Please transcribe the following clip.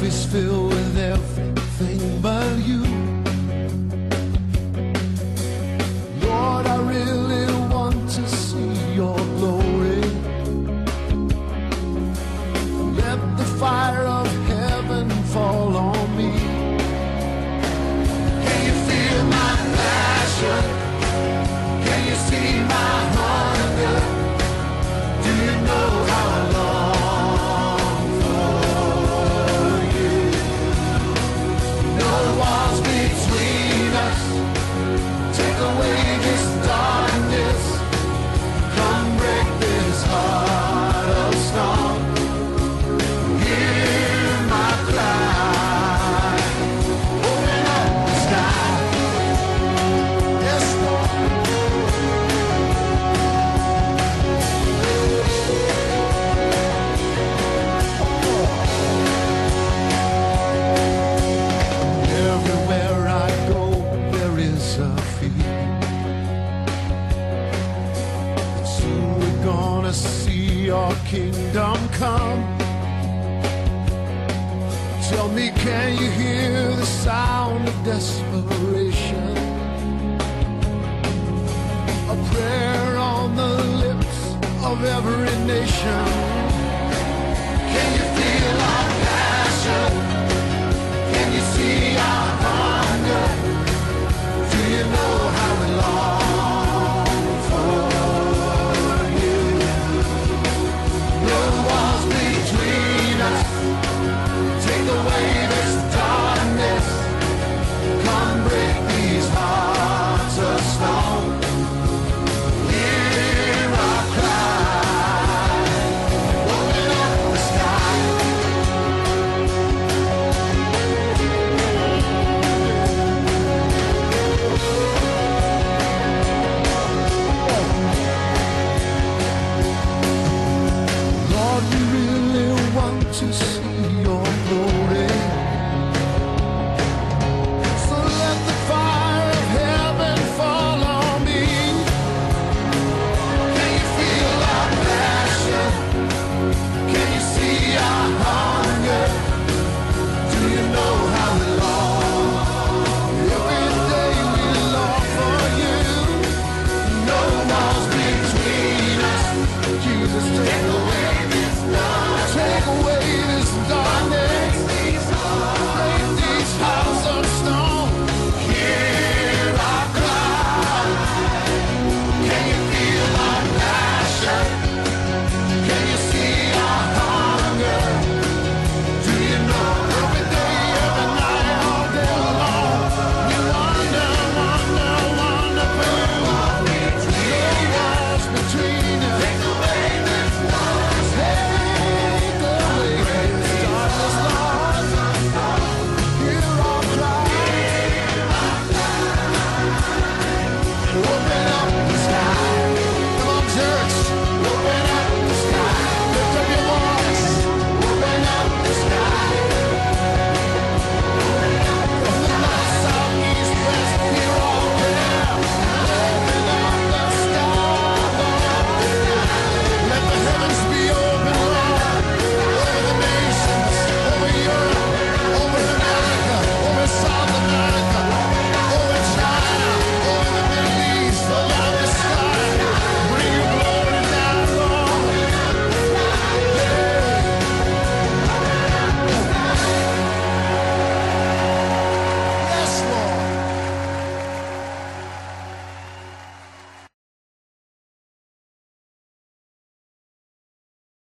is filled with everything but you. Lord, I really want to see your glory. Let the fire of heaven fall on me. Can you feel my passion? Can you see my hunger? Do you know how I long for you? No walls between us. Take away this darkness. Come break this heart of stone. Hear my cry. Open up the sky. Yes, Lord. Everywhere I go, there is a feeling that soon we're gonna see your kingdom come. Tell me, can you hear the sound of desperation? A prayer on the lips of every nation.